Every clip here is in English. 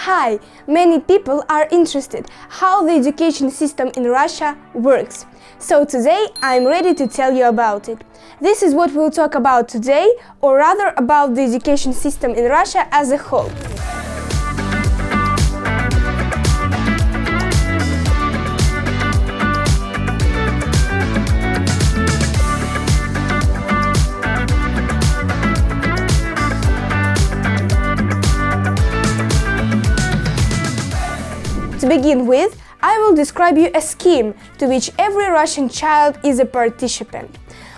Hi! Many people are interested how the education system in Russia works. So today I'm ready to tell you about it. This is what we'll talk about today, or rather about the education system in Russia as a whole. To begin with, I will describe you a scheme to which every Russian child is a participant,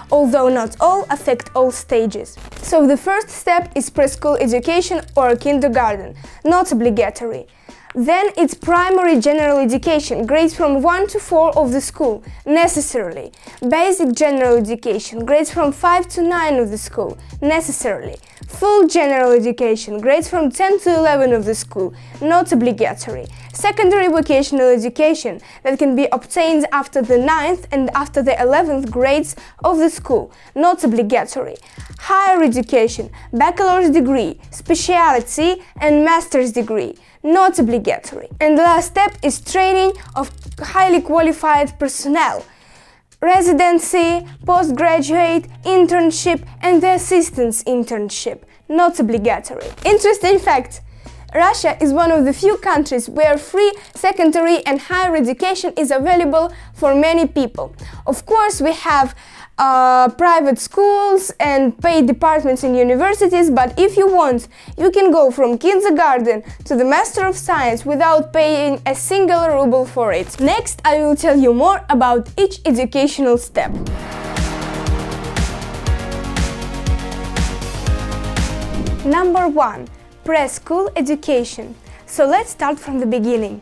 although not all affect all stages. So the first step is preschool education or kindergarten, not obligatory. Then it's primary general education, grades from 1 to 4 of the school, necessarily. Basic general education, grades from 5 to 9 of the school, necessarily. Full general education, grades from 10 to 11 of the school, not obligatory. Secondary vocational education that can be obtained after the 9th and after the 11th grades of the school, not obligatory. Higher education, bachelor's degree, specialty and master's degree, not obligatory. And the last step is training of highly qualified personnel. Residency, postgraduate, internship and the assistance internship, not obligatory. Interesting fact! Russia is one of the few countries where free secondary and higher education is available for many people. Of course, we have private schools and paid departments in universities, but if you want, you can go from kindergarten to the Master of Science without paying a single ruble for it. Next, I will tell you more about each educational step. Number 1. Preschool education. So let's start from the beginning.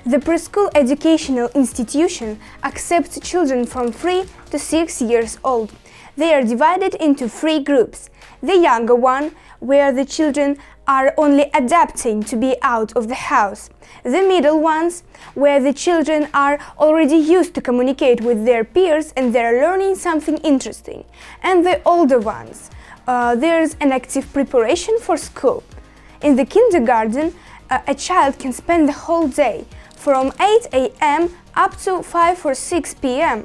The preschool educational institution accepts children from 3 to 6 years old. They are divided into 3 groups. The younger one, where the children are only adapting to be out of the house. The middle ones, where the children are already used to communicate with their peers and they are learning something interesting. And the older ones, there's an active preparation for school. In the kindergarten, a child can spend the whole day, from 8 a.m. up to 5 or 6 p.m.,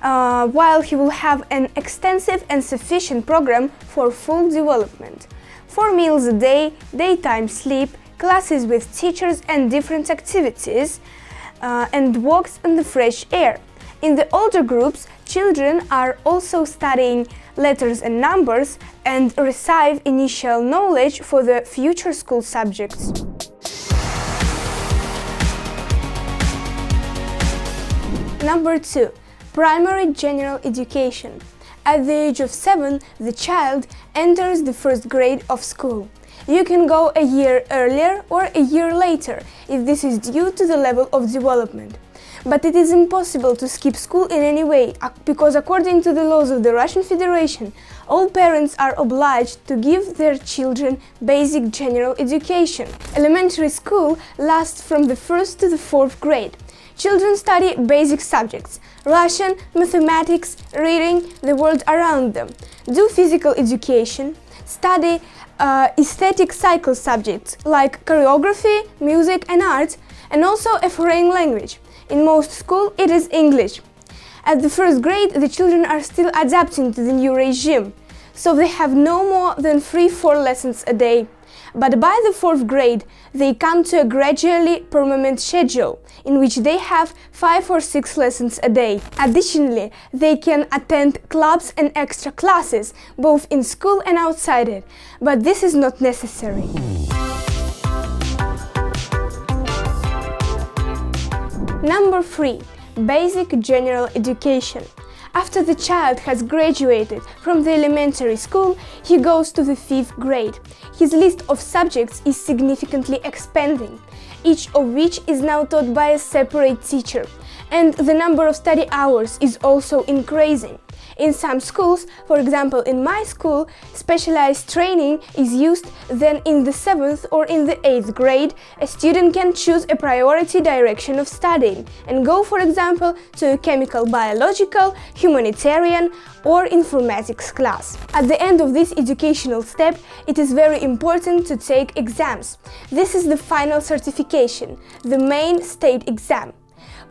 while he will have an extensive and sufficient program for full development. 4 meals a day, daytime sleep, classes with teachers and different activities, and walks in the fresh air. In the older groups, children are also studying letters and numbers and receive initial knowledge for the future school subjects. Number 2. Primary general education. At the age of 7, the child enters the first grade of school. You can go a year earlier or a year later if this is due to the level of development. But it is impossible to skip school in any way, because according to the laws of the Russian Federation, all parents are obliged to give their children basic general education. Elementary school lasts from the 1st to the 4th grade. Children study basic subjects: Russian, mathematics, reading, the world around them. Do physical education, study aesthetic cycle subjects like choreography, music and art, and also a foreign language. In most schools, it is English. At the 1st grade, the children are still adapting to the new regime, so they have no more than 3-4 lessons a day. But by the 4th grade, they come to a gradually permanent schedule, in which they have 5 or 6 lessons a day. Additionally, they can attend clubs and extra classes, both in school and outside it, but this is not necessary. Number 3. Basic general education. After the child has graduated from the elementary school, he goes to the 5th grade. His list of subjects is significantly expanding, each of which is now taught by a separate teacher, and the number of study hours is also increasing. In some schools, for example in my school, specialized training is used. Then in the 7th or in the 8th grade, a student can choose a priority direction of studying and go, for example, to a chemical, biological, humanitarian or informatics class. At the end of this educational step, it is very important to take exams. This is the final certification, the main state exam.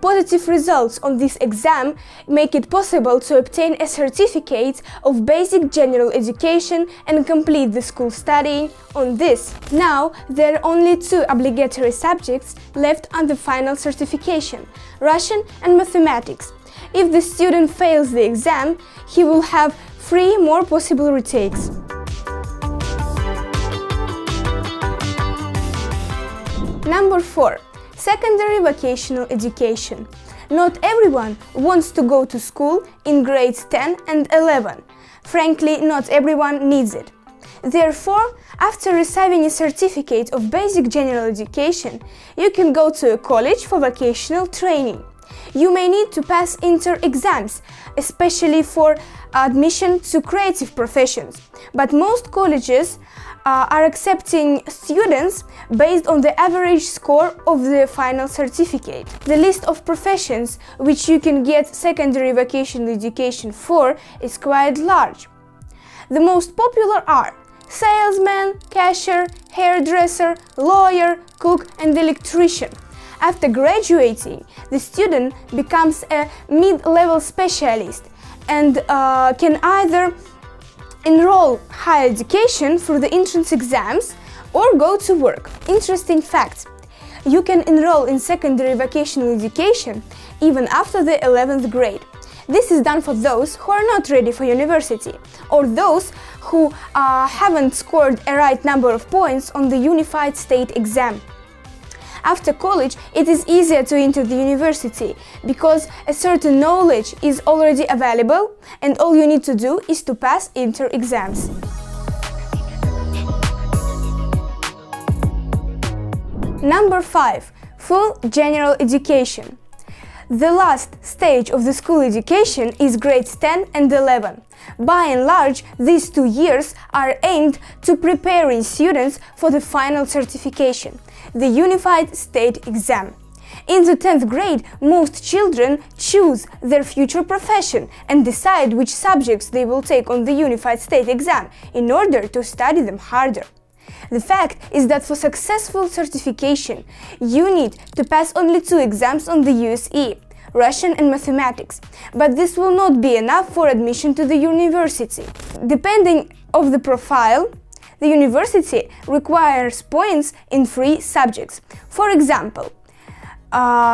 Positive results on this exam make it possible to obtain a certificate of basic general education and complete the school studying on this. Now, there are only 2 obligatory subjects left on the final certification: Russian and mathematics. If the student fails the exam, he will have 3 more possible retakes. Number 4. Secondary vocational education. Not everyone wants to go to school in grades 10 and 11. Frankly, not everyone needs it. Therefore, after receiving a certificate of basic general education, you can go to a college for vocational training. You may need to pass inter-exams, especially for admission to creative professions, but most colleges are accepting students based on the average score of the final certificate. The list of professions which you can get secondary vocational education for is quite large. The most popular are salesman, cashier, hairdresser, lawyer, cook and electrician. After graduating, the student becomes a mid-level specialist and can either enroll higher education through the entrance exams or go to work. Interesting fact: you can enroll in secondary vocational education even after the 11th grade. This is done for those who are not ready for university or those who haven't scored a right number of points on the unified state exam. After college, it is easier to enter the university because a certain knowledge is already available and all you need to do is to pass inter-exams. Number 5. Full general education. The last stage of the school education is grades 10 and 11. By and large, these 2 years are aimed to preparing students for the final certification, the unified state exam. In the 10th grade, most children choose their future profession and decide which subjects they will take on the unified state exam in order to study them harder. The fact is that for successful certification, you need to pass only 2 exams on the USE, Russian and mathematics, but this will not be enough for admission to the university. Depending on the profile, the university requires points in 3 subjects. For example,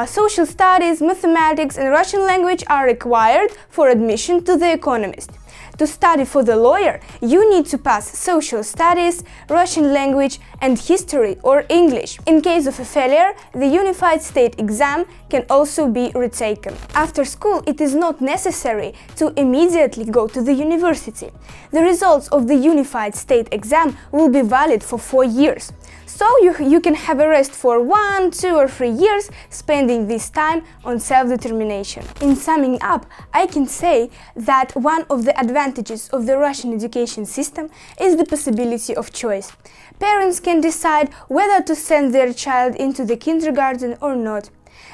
social studies, mathematics and Russian language are required for admission to the economist. To study for the lawyer, you need to pass social studies, Russian language and history or English. In case of a failure, the unified state exam can also be retaken. After school, it is not necessary to immediately go to the university. The results of the unified state exam will be valid for 4 years. So you can have a rest for 1, 2 or 3 years, spending this time on self-determination. In summing up, I can say that one of the advantages of the Russian education system is the possibility of choice. Parents can decide whether to send their child into the kindergarten or not.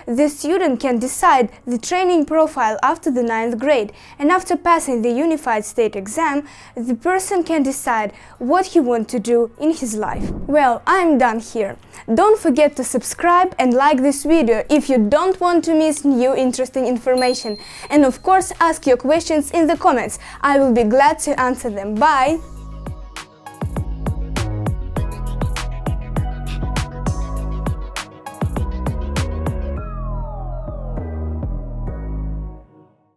The student can decide the training profile after the 9th grade, and after passing the unified state exam, the person can decide what he wants to do in his life. Well, I'm done here. Don't forget to subscribe and like this video if you don't want to miss new interesting information. And of course, ask your questions in the comments. I will be glad to answer them. Bye!